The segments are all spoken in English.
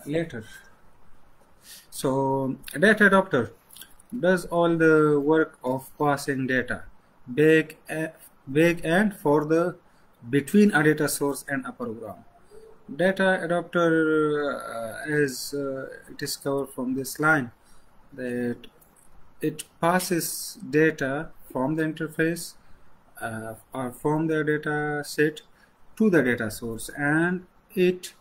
later. So data adapter does all the work of passing data back and for the between a data source and a program. Data adapter, as it is covered from this line, that it passes data from the interface or from the data set to the data source, and it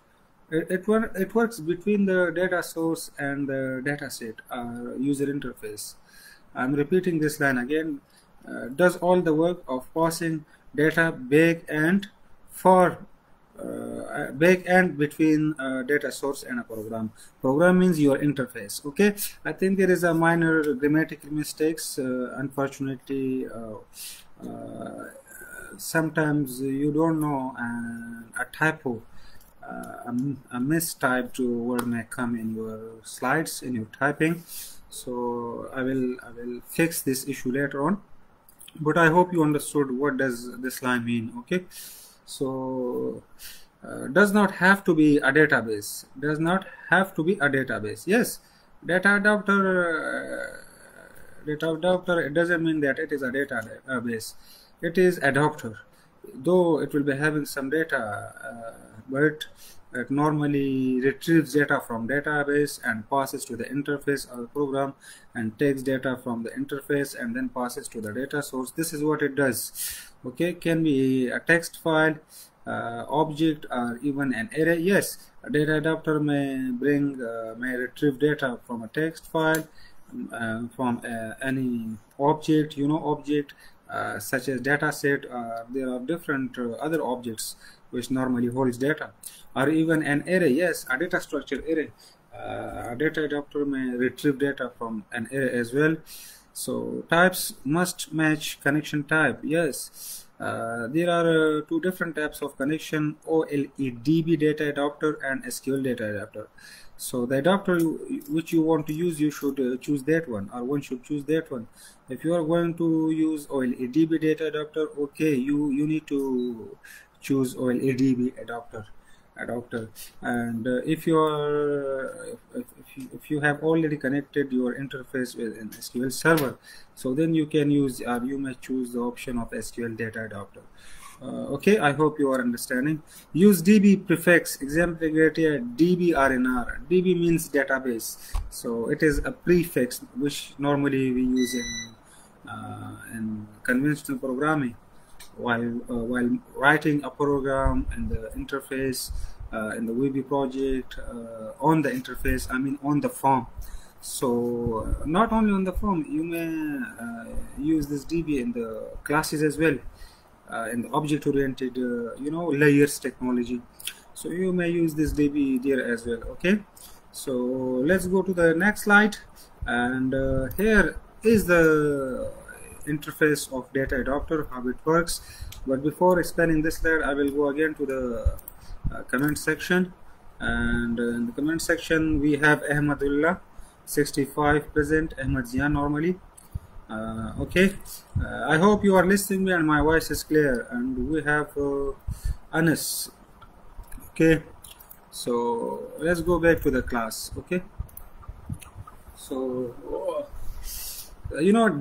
works between the data source and the data set user interface. I'm repeating this line again. Does all the work of passing data back and for back and between data source and a program. Program means your interface. Okay, I think there is a minor grammatical mistakes. Unfortunately, sometimes you don't know a typo, a mistyped word may come in your slides in your typing. So I will fix this issue later on. But I hope you understood what does this line mean. Okay, so does not have to be a database. Does not have to be a database. Yes, data adapter. Data adapter. It doesn't mean that it is a database. It is adapter, though it will be having some data, but it normally retrieves data from database and passes to the interface or program, and takes data from the interface and then passes to the data source. This is what it does. Okay, can be a text file, object, or even an array. Yes, a data adapter may retrieve data from a text file, from any object, object such as dataset. There are different other objects which normally holds data, or even an array. Yes, a data structure array. A data adapter may retrieve data from an array as well. So types must match connection type. Yes, there are two different types of connection: OLEDB data adapter and SQL data adapter. So the adapter which you want to use, you should choose that one, or one should choose that one. If you are going to use OLEDB data adapter, okay, you need to choose OLEDB adapter. And if you are if you have already connected your interface with an SQL server, so then you can use, or you may choose the option of SQL data adapter. Okay, I hope you are understanding. Use DB prefix. Example criteria: DBRNR. DB means database, so it is a prefix which normally we use in conventional programming while writing a program in the interface, in the VB project, on the interface, I mean on the form. So not only on the form, you may use this DB in the classes as well, in the object-oriented layers technology. So you may use this DB there as well. Okay, so let's go to the next slide, and here is the interface of data adapter, how it works. But before explaining this slide, I will go again to the comment section, and in the comment section we have Ahmadullah 65 present, Ahmad Zian normally. Okay, I hope you are listening me and my voice is clear. And we have Anas. Okay, so let's go back to the class. Okay, so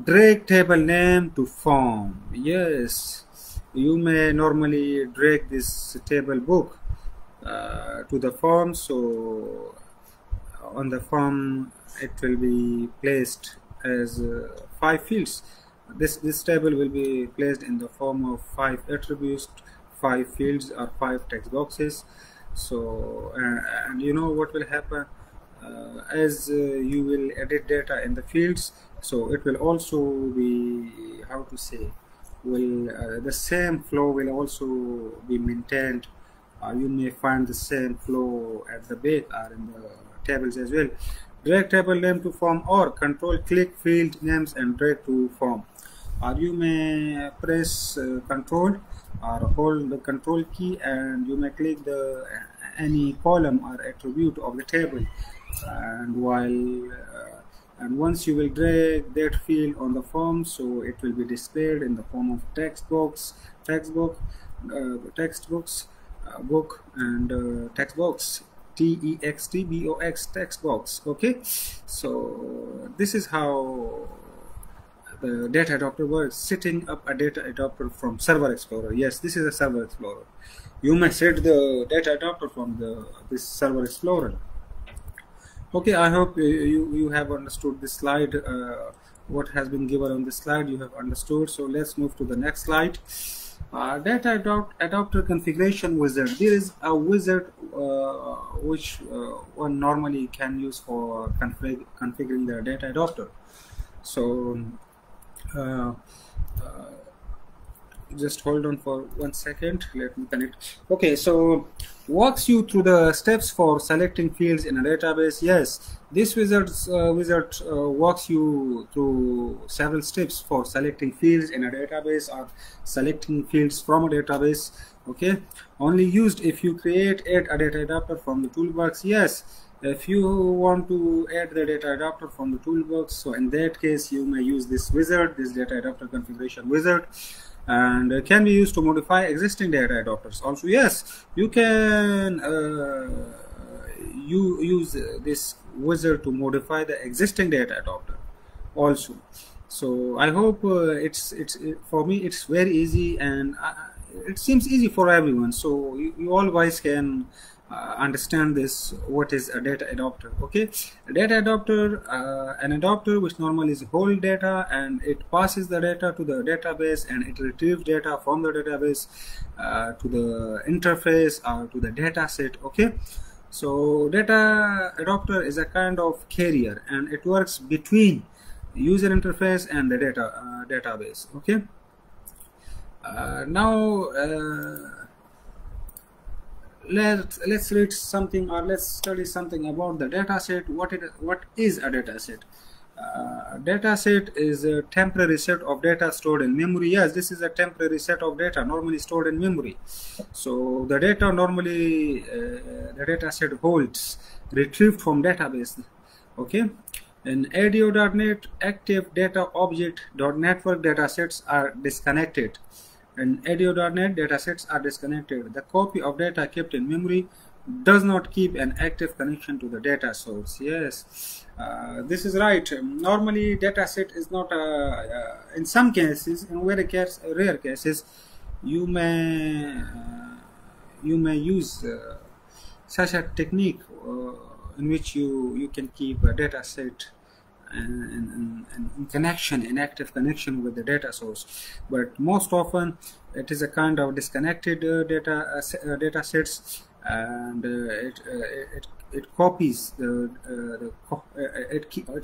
drag table name to form. Yes, you may normally drag this table book to the form. So on the form it will be placed as 5 fields. This table will be placed in the form of 5 attributes, 5 fields, or 5 text boxes. So and you know what will happen as you will edit data in the fields, so it will also be, how to say, the same flow will also be maintained. You may find the same flow at the back or in the tables as well. Drag table name to form, or control click field names and drag to form. Or you may press control or hold the control key, and you may click the any column or attribute of the table, and once you will drag that field on the form, so it will be displayed in the form of text box, book, and text box. TEXT BOX text box. Okay, so this is how the data adapter works, setting up a data adapter from Server Explorer. Yes, this is a Server Explorer. You may set the data adapter from this Server Explorer. Okay, I hope you have understood this slide. What has been given on this slide you have understood. So let's move to the next slide. Data adapter configuration wizard. There is a wizard which one normally can use for configuring the data adapter. So just hold on for 1 second, let me connect. Okay, so walks you through the steps for selecting fields in a database. Yes, this wizard walks you through several steps for selecting fields in a database or selecting fields from a database. Okay, only used if you add a data adapter from the toolbox. Yes, if you want to add the data adapter from the toolbox, so in that case you may use this wizard, this data adapter configuration wizard, and can be used to modify existing data adapters. Also, yes, you can use this wizard to modify the existing data adapter also. So I hope for me it's very easy, and it seems easy for everyone. So you all guys can understand this, what is a data adapter. Okay, a data adapter, an adapter which normally holds data and it passes the data to the database, and it retrieves data from the database to the interface or to the data set. Okay, so data adapter is a kind of carrier, and it works between user interface and the database. Okay, now let's read something, or let's study something about the dataset. What is a dataset? Dataset is a temporary set of data stored in memory. Yes, this is a temporary set of data normally stored in memory. So the data normally the dataset holds retrieved from database. Okay, in ADO.NET, active data object.network datasets are disconnected. In ADO.NET, datasets are disconnected. The copy of data kept in memory does not keep an active connection to the data source. Yes, this is right. Normally, dataset is not. In some cases, in rare cases, you may use such a technique in which you can keep a dataset in active connection with the data source, but most often it is a kind of disconnected data sets, and it copies it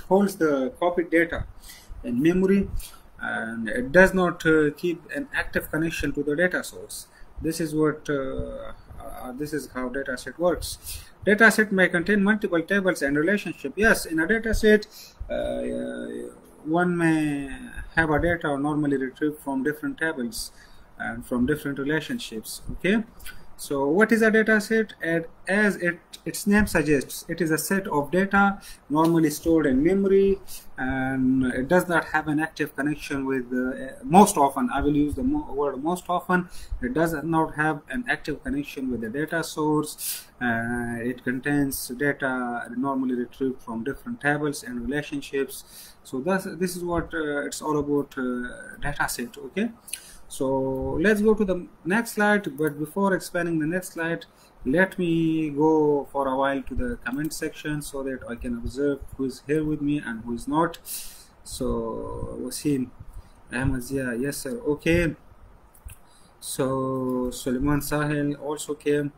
holds the copied data in memory, and it does not keep an active connection to the data source. This is what this is how dataset works. Dataset may contain multiple tables and relationships. Yes, in a dataset, one may have a data normally retrieved from different tables and from different relationships. Okay, so what is a dataset? As its name suggests, it is a set of data normally stored in memory, and it does not have an active connection with most often. I will use the word most often. It does not have an active connection with the data source. It contains data normally retrieved from different tables and relationships. So this is what it's all about, dataset. Okay, so let's go to the next slide, but before expanding the next slide, let me go for a while to the comment section so that I can observe who is here with me and who is not. So Wasim, Ahmad Zia, yes sir, okay. So Suleiman Sahil also came.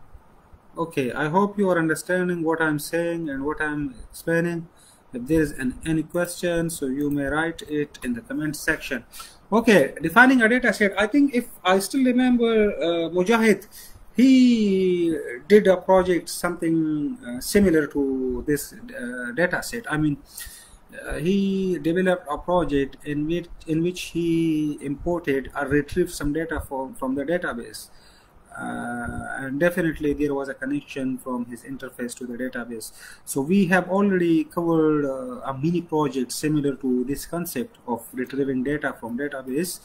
Okay, I hope you are understanding what I'm saying and what I'm explaining. If there is any question, so you may write it in the comment section. Okay, defining a data set. I think if I still remember, Mujahid, he did a project something similar to this data set. I mean, he developed a project in which he imported or retrieved some data from the database. And definitely there was a connection from his interface to the database. So we have already covered a mini project similar to this concept of retrieving data from database.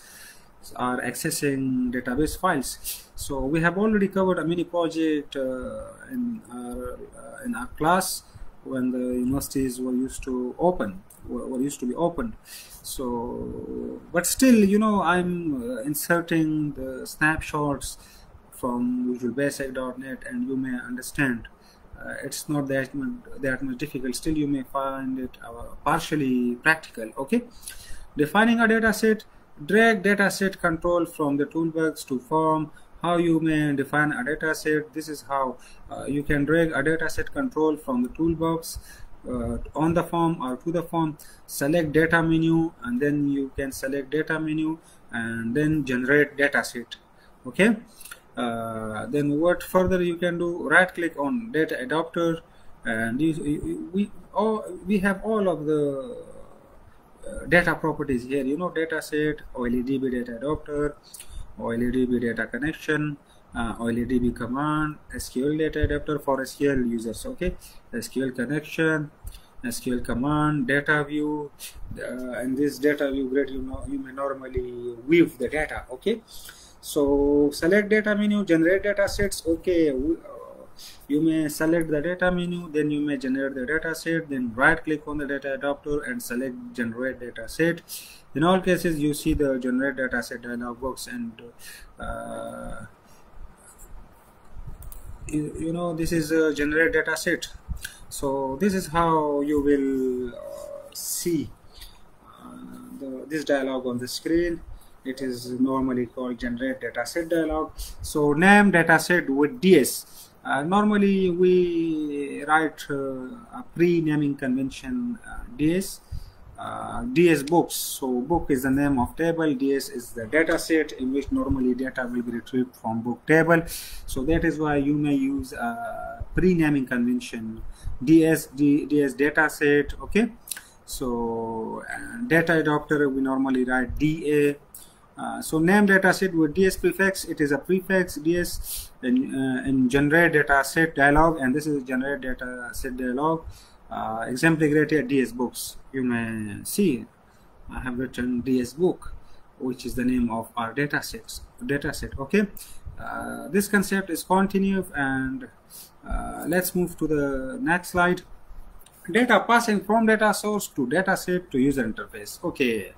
are accessing database files. So we have already covered a mini project in our class when the universities were used to be opened. So but still, I'm inserting the snapshots from Visual Basic.net, and you may understand it's not that much difficult. Still, you may find it partially practical. Okay, defining a dataset. Drag dataset control from the toolbox to form. How you may define a dataset. This is how you can drag a dataset control from the toolbox on the form or to the form. Select data menu, and then you can select data menu and then generate dataset. Okay. Then what further you can do? Right click on data adapter, and we have all of the data properties here. Dataset, OLEDB data adapter, OLEDB data connection, OLEDB command, SQL data adapter for SQL users. Okay, SQL connection, SQL command, data view, and this data view grid, you may normally view the data. Okay, so select data menu, generate data sets. Okay, you may select the data menu, then you may generate the data set, then right click on the data adapter and select generate data set. In all cases, you see the generate data set dialog box, and this is a generate data set. So this is how you will see this dialog on the screen. It is normally called generate dataset dialog. So name dataset with DS. Normally we write a pre-naming convention DS. DS books. So book is the name of table. DS is the dataset in which normally data will be retrieved from book table. So that is why you may use a pre-naming convention DS dataset. Okay. So data adapter we normally write DA. So name dataset with DS prefix, it is a prefix DS in generate dataset dialog, and this is generate dataset dialog. Example criteria DS books. You may see I have written DS book, which is the name of our dataset. Okay, this concept is continuous, and let's move to the next slide. Data passing from data source to dataset to user interface. Okay,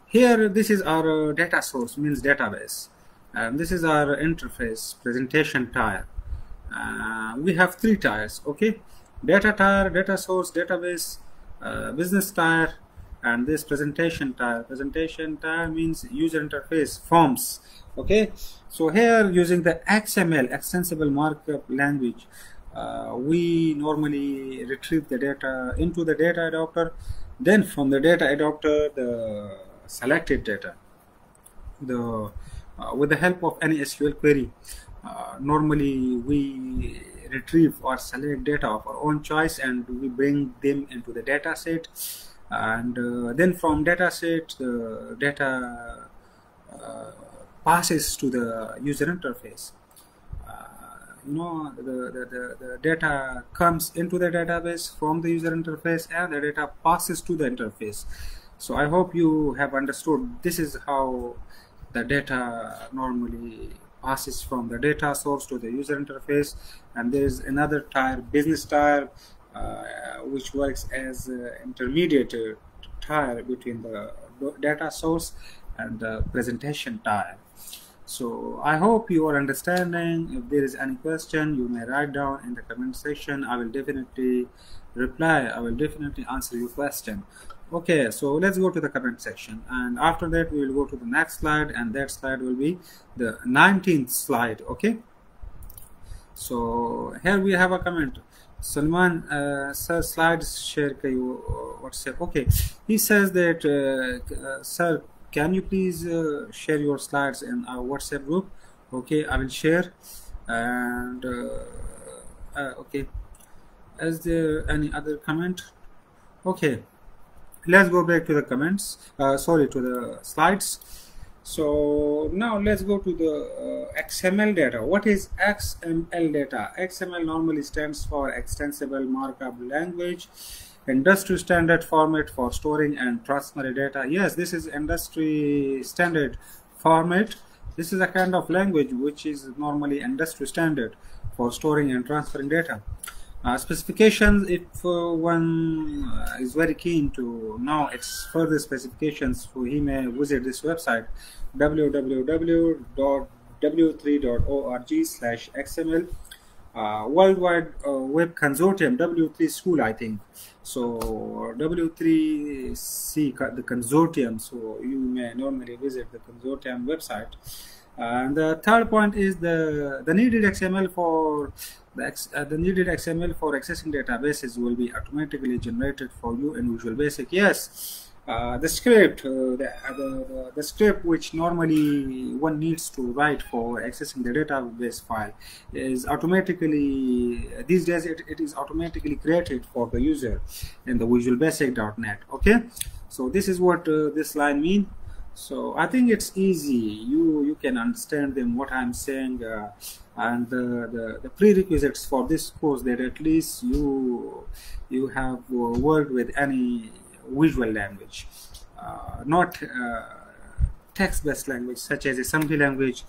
here this is our data source, means database, and this is our interface presentation tier. We have three tiers. Okay, data tier, data source, database, business tier, and this presentation tier. Presentation tier means user interface forms. Okay, so here using the XML, extensible markup language, we normally retrieve the data into the data adapter. Then from the data adapter, the selected data, with the help of any SQL query, normally we retrieve or select data of our own choice, and we bring them into the data set, and then from data set the data passes to the user interface. The data comes into the database from the user interface, and the data passes to the interface. So I hope you have understood. This is how the data normally passes from the data source to the user interface. And there is another tier, business tier, which works as intermediate tier between the data source and the presentation tier. So I hope you are understanding. If there is any question, you may write down in the comment section. I will definitely reply. I will definitely answer your question. Okay, so let's go to the comment section, and after that we will go to the next slide, and that slide will be the 19th slide. Okay, so here we have a comment. Salman, sir, slides share WhatsApp. Okay, he says that sir, can you please share your slides in our WhatsApp group? Okay, I will share. And okay, is there any other comment? Okay, let's go back to the comments, sorry, to the slides. So now let's go to the XML data. What is XML data? XML normally stands for extensible markup language, Industry standard format for storing and transferring data. Yes, this is industry standard format. This is a kind of language which is normally industry standard for storing and transferring data. Specifications, if one is very keen to know its further specifications, so he may visit this website www.w3.org/xml. Worldwide Web Consortium, W3 School, I think. So W3C, the consortium, so you may normally visit the consortium website. And the third point is the needed XML for the needed XML for accessing databases will be automatically generated for you in Visual Basic. Yes. The script, the script which normally one needs to write for accessing the database file is automatically, these days it is automatically created for the user in the Visual Basic.net. Okay, so this is what this line means. So I think it's easy, you can understand them what I'm saying, and the prerequisites for this course, that at least you have worked with any visual language, not text-based language such as assembly language.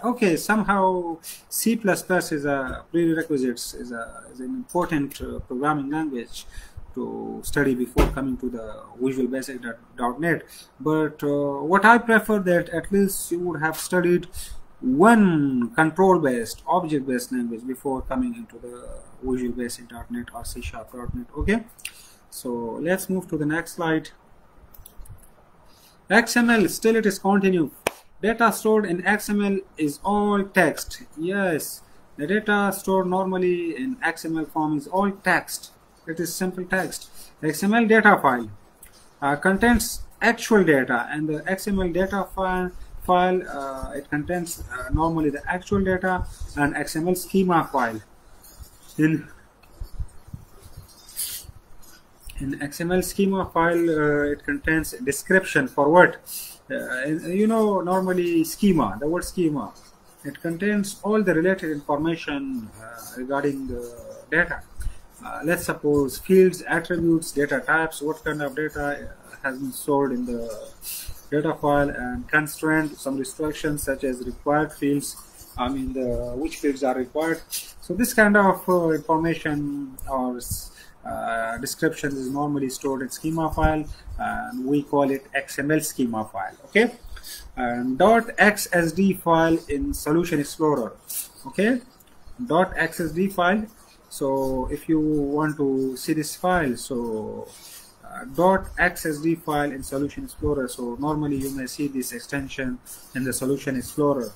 Okay, somehow C++ is a prerequisite, is an important programming language to study before coming to the Visual Basic.net. But what I prefer, that at least you would have studied one control-based, object-based language before coming into the Visual Basic.net or C#.net. Okay. So let's move to the next slide. XML, still it is continue. Data stored in XML is all text. Yes, the data stored normally in XML form is all text. It is simple text. The XML data file contains actual data, and the XML data file it contains normally the actual data and XML schema file. In XML schema file, it contains a description for what? You know, normally schema, the word schema, it contains all the related information regarding the data. Let's suppose fields, attributes, data types, what kind of data has been stored in the data file, and constraint, some restrictions such as required fields, I mean which fields are required. So this kind of information or description is normally stored in schema file, and we call it XML schema file. Okay, and .xsd file in Solution Explorer. Okay, .xsd file. So if you want to see this file, so .xsd file in Solution Explorer. So normally you may see this extension in the Solution Explorer.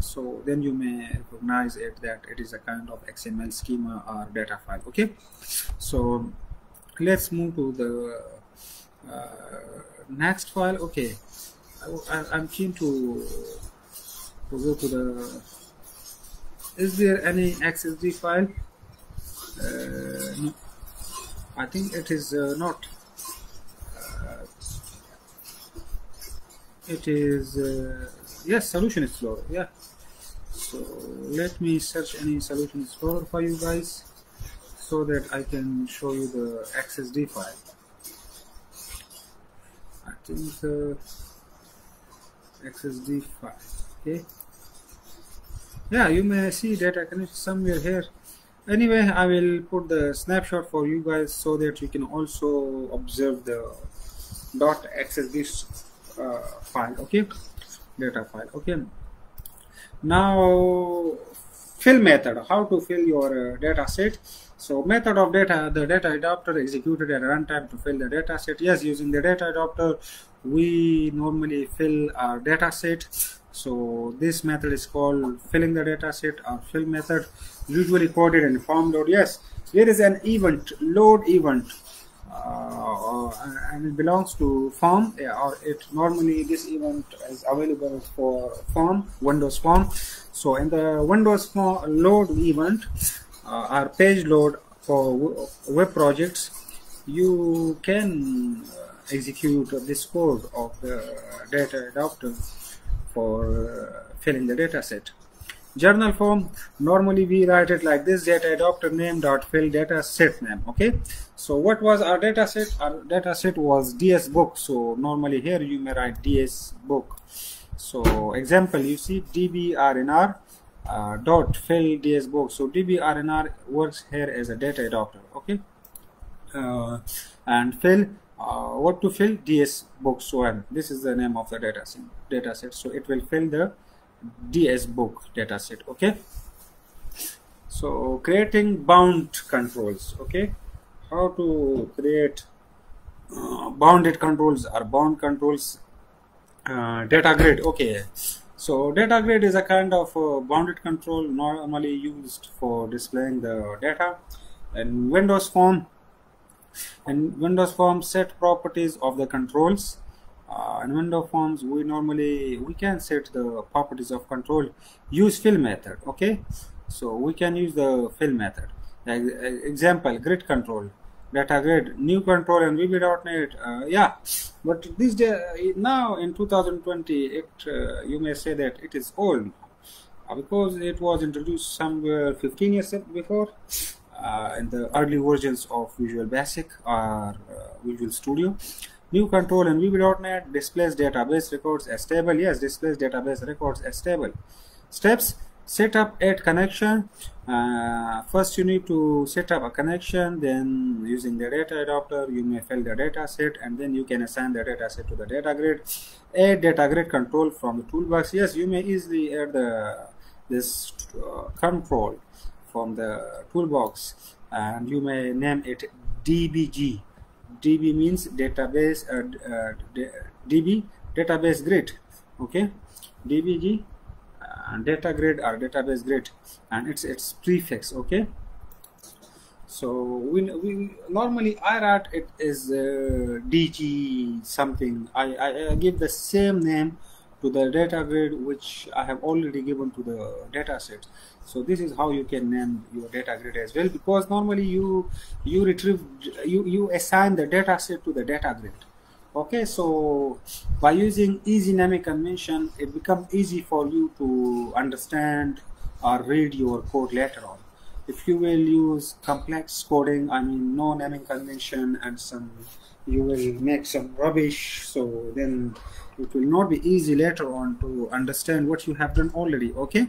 So then you may recognize it that it is a kind of XML schema or data file. Okay, so let's move to the next file. Okay, I'm keen to go to the, is there any XSD file? No, I think it is not. It is yes, Solution Explorer. Yeah. So let me search any Solution Explorer for you guys so that I can show you the XSD file. I think XSD file. Okay. Yeah, you may see data connect somewhere here. Anyway, I will put the snapshot for you guys so that you can also observe the .xsd file. Okay, data file. Okay, now fill method, how to fill your data set. So method of data, the data adapter executed at runtime to fill the data set. Yes, using the data adapter we normally fill our data set. So this method is called filling the data set, or fill method, usually coded in form load. Yes, there is an event, load event, and it belongs to form, or it normally this event is available for form, Windows form. So in the Windows form load event or page load for web projects, you can execute this code of the data adapter for filling the data set. Journal form, normally we write it like this: data adapter name dot fill data set name. Okay, so what was our data set? Our data set was ds book, so normally here you may write ds book. So example, you see dbrnr dot fill ds book. So dbrnr works here as a data adapter. Okay, and fill, what to fill? ds book. So and this is the name of the data set, so it will fill the ds book data set. Okay, so creating bound controls. Okay, how to create bounded controls or bound controls. Data grid. Okay, so data grid is a kind of bounded control normally used for displaying the data. And Windows form, set properties of the controls. In Windows forms we can set the properties of control. Use fill method. Okay, so we can use the fill method. Example, grid control, data grid, new control in VB.NET. Yeah, but this day now in 2020 it you may say that it is old because it was introduced somewhere 15 years before in the early versions of Visual Basic or Visual Studio. New control in VB.NET displays database records as table. Yes, displays database records as table. Steps: set up, add connection. First you need to set up a connection, then using the data adapter you may fill the data set, and then you can assign the data set to the data grid. Add data grid control from the toolbox. Yes, you may easily add this control from the toolbox, and you may name it dbg. DB means database, DB database grid. Okay, DBG data grid or database grid, and its prefix. Okay, so we normally I write it is DG something. I give the same name to the data grid which I have already given to the data set. So this is how you can name your data grid as well, because normally you assign the data set to the data grid. Okay, so by using easy naming convention it becomes easy for you to understand or read your code later on. If you will use complex coding, I mean no naming convention, and you will make some rubbish, so then it will not be easy later on to understand what you have done already. Okay,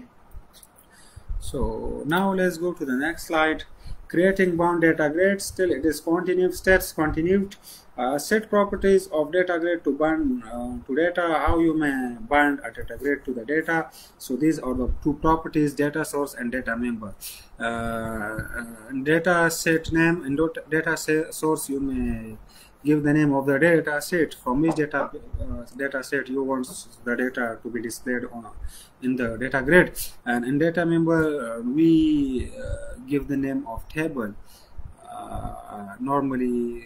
so now let's go to the next slide. Creating bound data grid. Still it is continued. Steps continued. Set properties of data grid to bind to data. How you may bind a data grid to the data. So these are the two properties: data source and data member. Data set name and data source, you may give the name of the data set from which data set you want the data to be displayed on in the data grid, and in data member we give the name of table. Normally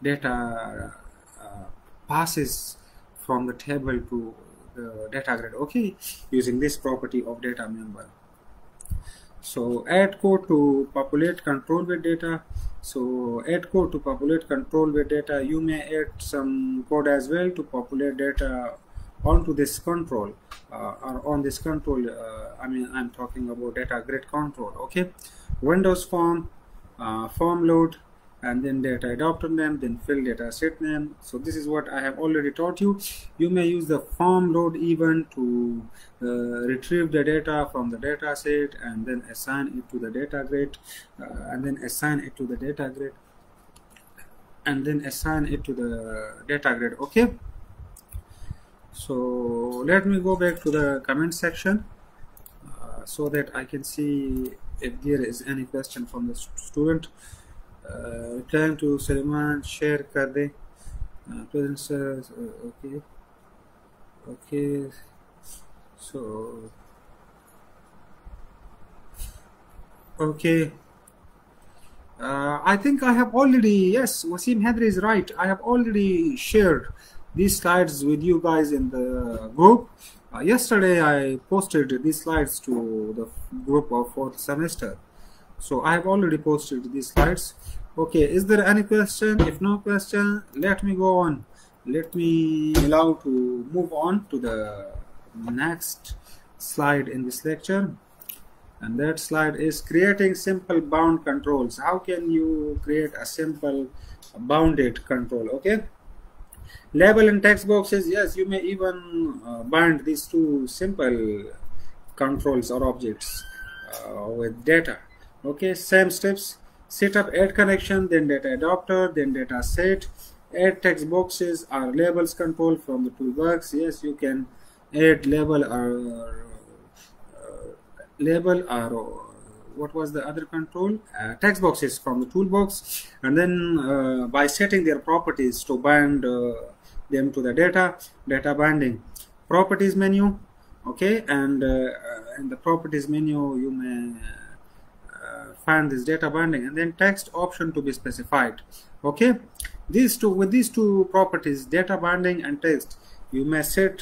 data passes from the table to the data grid. Okay, using this property of data member. So add code to populate control with data. So add code to populate control with data. You may add some code as well to populate data onto this control or on this control. I mean I'm talking about data grid control. Okay, Windows form, form load, and then data adapter name, then fill data set name. So this is what I have already taught you. You may use the form load event to retrieve the data from the data set and then assign it to the data grid, and then assign it to the data grid, and then assign it to the data grid. Okay, so let me go back to the comment section so that I can see if there is any question from the student. Replying to Salman, share कर दे present sir. Okay, so okay, I think I have already, yes, Wasim Hadri is right, I have already shared these slides with you guys in the group. Yesterday I posted these slides to the group of 4th semester, so I have already posted these slides. Okay, is there any question? If no question, let me go on. Let me allow to move on to the next slide in this lecture, and that slide is creating simple bound controls. How can you create a simple bounded control? Okay, label and text boxes. Yes, you may even bind these two simple controls or objects with data. Okay, same steps: set up add connection, then data adapter, then data set. Add text boxes or labels control from the toolbox. Yes, you can add label or what was the other control? Text boxes from the toolbox, and then by setting their properties to bind them to the data binding properties menu. Okay, and in the properties menu you may find this data binding, and then text option to be specified. Okay, with these two properties, data binding and text, you may set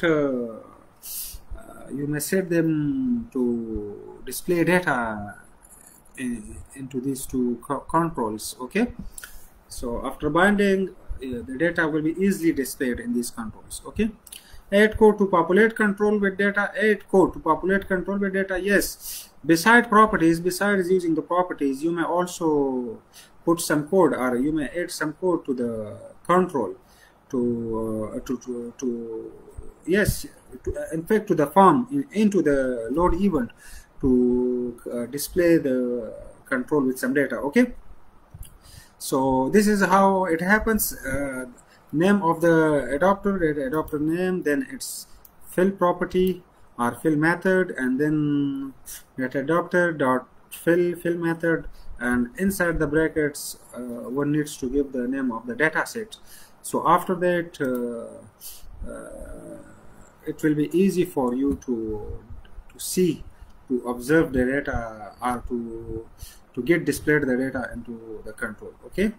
them to display data into these two controls. Okay, so after binding, the data will be easily displayed in these controls. Okay, add code to populate control with data. Add code to populate control with data. Yes, besides using the properties, you may also put some code, or you may add some code to the control in fact to the form into the load event to display the control with some data. Okay, so this is how it happens. Name of the adapter, data adapter name, then its fill property or fill method, and then data adapter dot fill method, and inside the brackets one needs to give the name of the data set. So after that it will be easy for you to observe the data, or to get displayed the data into the control. Okay,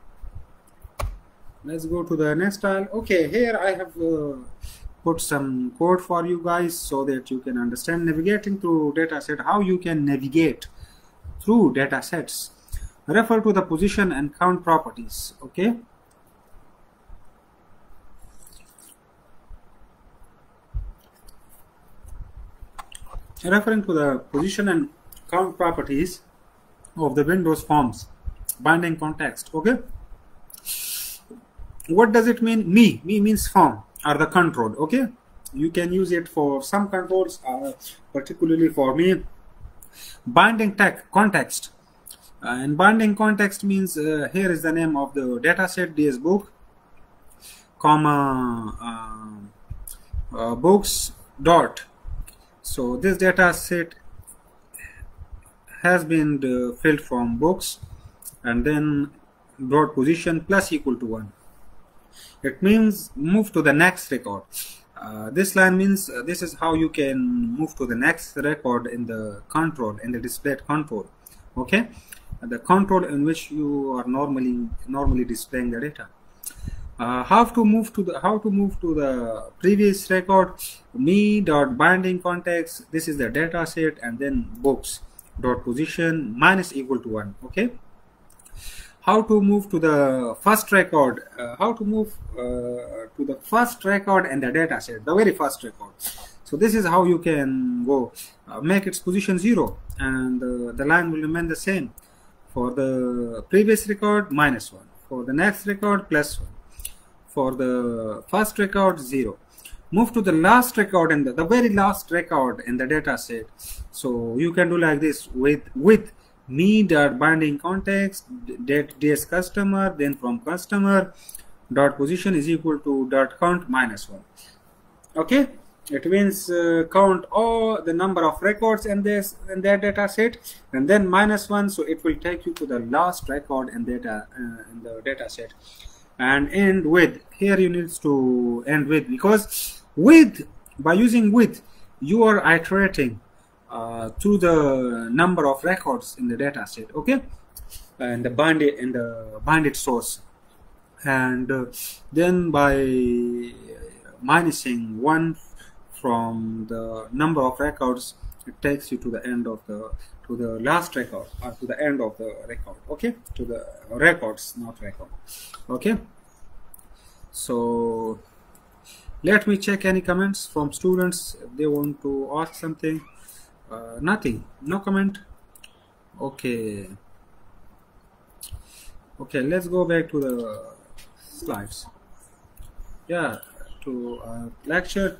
let's go to the next tile. Okay, here I have put some code for you guys so that you can understand navigating through dataset, how you can navigate through data sets. Refer to the position and count properties. Okay, referring to the position and count properties of the Windows forms binding context. Okay, what does it mean? Me means form or the control. Okay, you can use it for some controls, particularly for me. Binding context, and binding context means here is the name of the dataset, DS book, comma books dot. So this data set has been filled from books, and then dot position plus equal to 1. It means move to the next record. This line means this is how you can move to the next record in the control, in the displayed control. Okay, the control in which you are normally displaying the data. How to move to the previous record? Me dot binding context. This is the data set, and then books dot position minus equal to 1. Okay. How to move to the first record? How to move to the first record in the data set, the very first record. So this is how you can go. Make its position 0, and the line will remain the same. For the previous record, -1. For the next record, +1. For the first record, 0. Move to the last record, and the very last record in the data set. So you can do like this with me dot binding context ds customer, then from customer dot position is equal to dot count -1. Okay, it means count all the number of records in that data set, and then -1, so it will take you to the last record in the data set. And end with, here you need to end with, because by using with you are iterating through the number of records in the data set. Okay, and the binded source, and then by minusing 1 from the number of records, it takes you to the end of the last record, or to the end of the record. Okay, to the records, not record. Okay, so let me check any comments from students if they want to ask something. Nothing, no comment. Okay, okay, let's go back to the slides. Yeah, to lecture.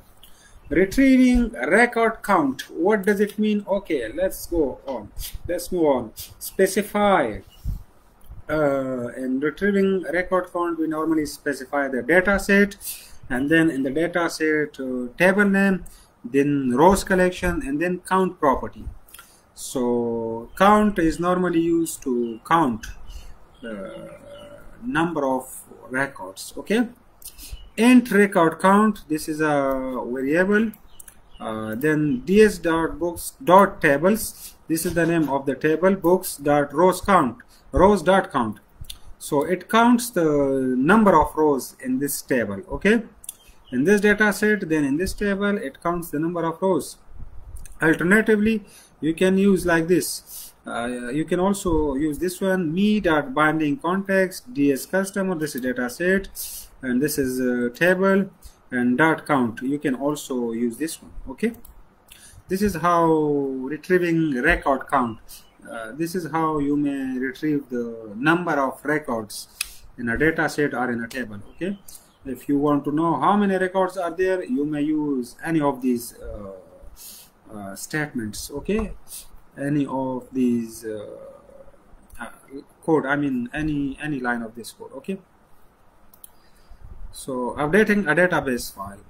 Retrieving record count. What does it mean? Okay, let's go on. Let's move on. Specify. In retrieving record count, we normally specify the data set, and then in the data set table name, then rows collection, and then count property. So count is normally used to count the number of records. Okay, int record count, this is a variable. Then ds.books.tables, this is the name of the table. Books.rows count, rows.count, so it counts the number of rows in this table. Okay, in this data set, then in this table it counts the number of rows. Alternatively, you can use like this. You can also use this one, me.binding context ds customer, this is data set, and this is table, and dot count. You can also use this one. Okay, this is how retrieving record count. This is how you may retrieve the number of records in a data set or in a table. Okay, if you want to know how many records are there, you may use any of these statements. Okay, any of these code, I mean any line of this code. Okay, so updating a database file.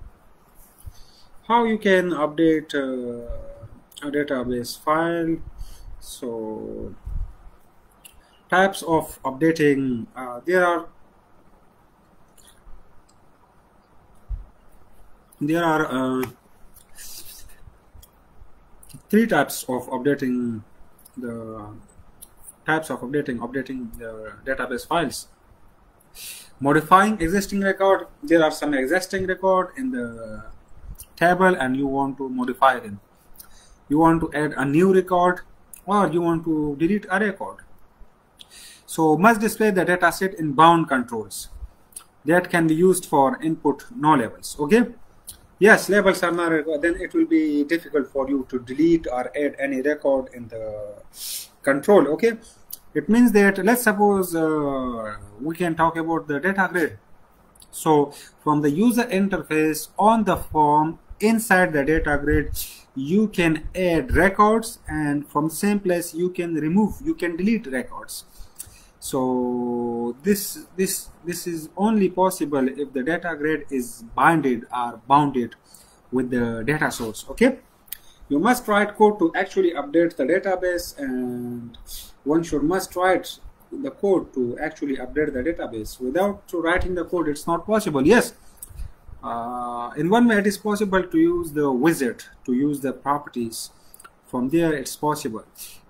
How you can update a database file? So types of updating, there are three types of updating the database files. Modifying existing record, there are some existing record in the table and you want to modify them. You want to add a new record, or you want to delete a record. So must display the dataset in bound controls that can be used for input no labels. Okay, yes, labels are not required, then it will be difficult for you to delete or add any record in the control. Okay, it means that, let's suppose we can talk about the data grid. So from the user interface on the form inside the data grid, you can add records, and from the same place you can remove, you can delete records. So this is only possible if the data grid is bounded with the data source. Okay, you must write code to actually update the database, and one must write the code to actually update the database. Without writing the code, it's not possible. Yes, in one way it is possible to use the wizard, to use the properties. From there it's possible,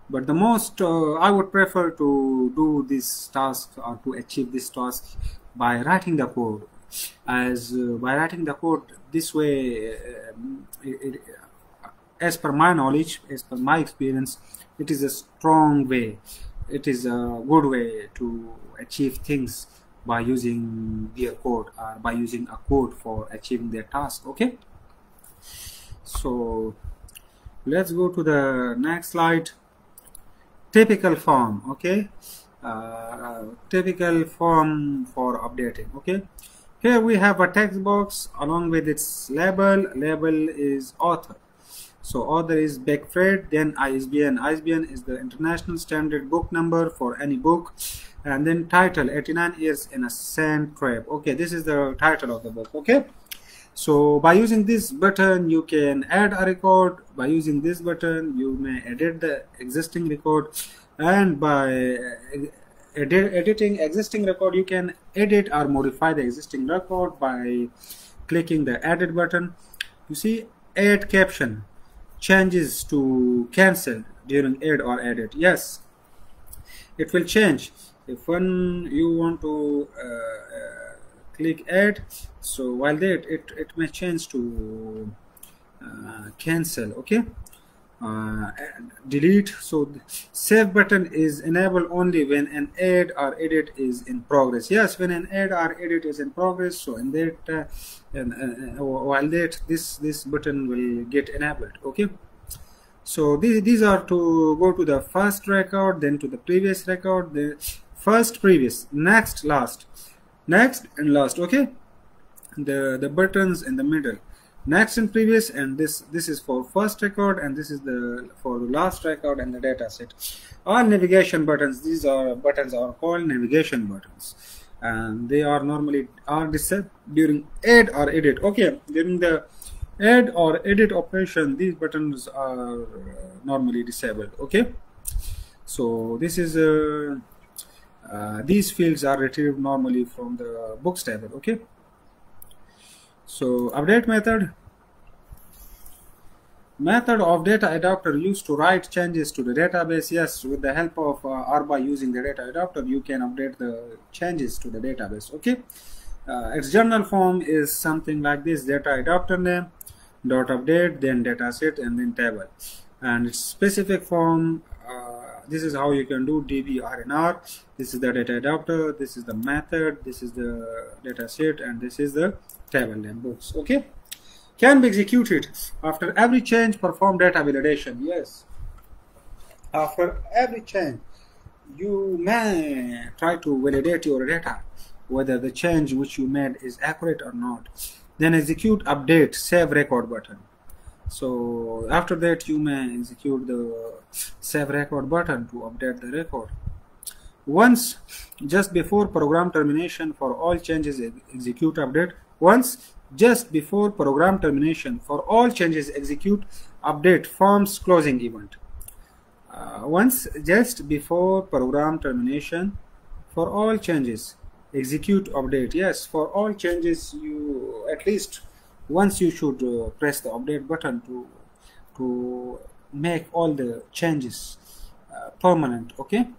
but the most I would prefer to do this task, or to achieve this task, by writing the code. As by writing the code this way, as per my knowledge, as per my experience, it is a strong way, it is a good way to achieve things by using their code, or by using a code for achieving their task. Okay, so let's go to the next slide. Typical form. Okay, typical form for updating. Okay, here we have a text box along with its label. Label is author, so author is Beckfred. Then ISBN. ISBN is the international standard book number for any book. And then title, 89 years in a sand trap. Okay, this is the title of the book. Okay, so by using this button you can add a record. By using this button you may edit the existing record, and by editing existing record you can edit or modify the existing record by clicking the edit button. You see, add caption, changes to cancel during add or edit. Yes, it will change. If when you want to click add, so while that it may change to cancel. Okay, delete. So save button is enabled only when an add or edit is in progress. Yes, when an add or edit is in progress, so in that while that this button will get enabled. Okay, So these are to go to the first record, then to the previous record, the first, previous, next, last, next and last. Okay, the buttons in the middle, next and previous, and this is for first record, and this is the for the last record, and the data set. All navigation buttons, these are buttons are called navigation buttons, and they are normally disabled during add or edit. Okay, during the add or edit operation, these buttons are normally disabled. Okay, so this is these fields are retrieved normally from the books table. Okay, so update method of data adapter used to write changes to the database. Yes, with the help of or by using the data adapter, you can update the changes to the database. Okay, its general form is something like this: data adapter name dot update, then data set, and then table. And its specific form, this is how you can do dbrnr. This is the data adapter, this is the method, this is the data set, and this is the table name books. Okay, can be executed after every change. Perform data validation. Yes, after every change you may try to validate your data whether the change which you made is accurate or not. Then execute update save record button. So after that you may execute the save record button to update the record. Once, just before program termination for all changes, execute update. Once, just before program termination for all changes, execute update forms closing event. Once, just before program termination for all changes, execute update. Yes, for all changes, you at least once you should press the update button to make all the changes permanent. Okay,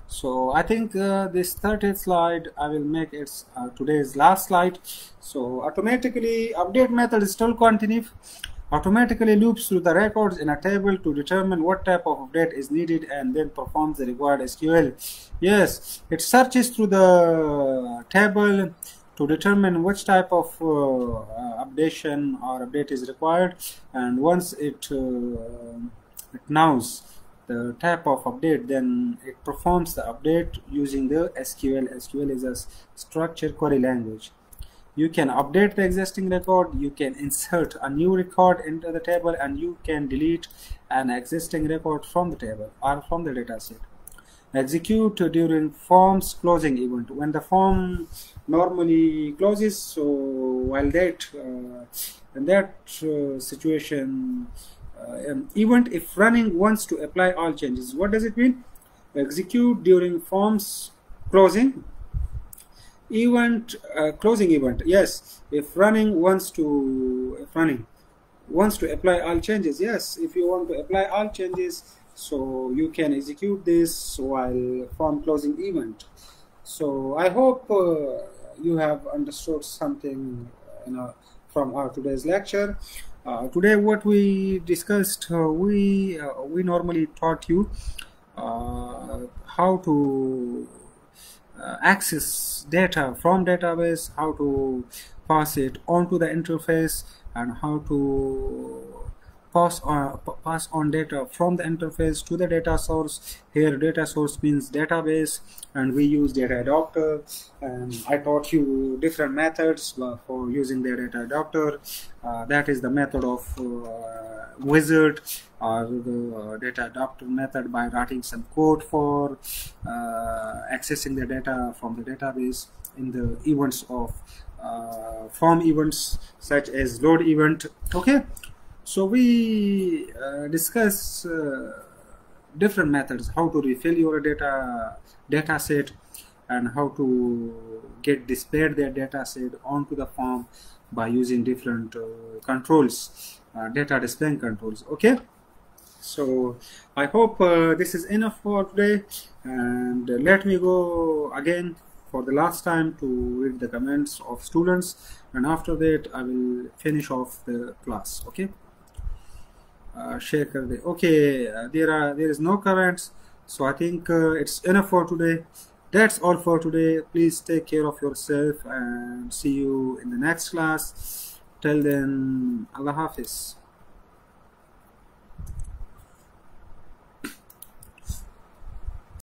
so I think this 30th slide I will make it today's last slide. So automatically update method is still continuous, automatically loops through the records in a table to determine what type of update is needed and then performs the required SQL. Yes, it searches through the table to determine which type of updation or update is required, and once it knows the type of update, then it performs the update using the SQL. SQL is a structured query language. You can update the existing record, you can insert a new record into the table, and you can delete an existing record from the table or from the dataset. Execute during form's closing event. When the form normally closes, so while that in that situation event, if running wants to apply all changes. What does it mean? Execute during form's closing event, closing event. Yes, if running wants to apply all changes. Yes, if you want to apply all changes, so you can execute this while form closing event. So I hope you have understood something from our today's lecture. Today what we discussed, we normally taught you how to access data from database, how to pass it onto the interface, and how to pass on data from the interface to the data source. Here data source means database, and we use data adapter, and I taught you different methods for using the data adapter. That is the method of wizard, or the data adapter method by writing some code for accessing the data from the database in the events of form events such as load event. Okay, so we discuss different methods, how to refill your data set, and how to get displayed their data set onto the form by using different controls, data displaying controls. Okay, so I hope this is enough for today, and let me go again for the last time to read the comments of students, and after that I will finish off the class. Okay, okay, there is no comments, so I think it's enough for today. That's all for today. Please take care of yourself, and see you in the next class. Till then, Allah Hafiz.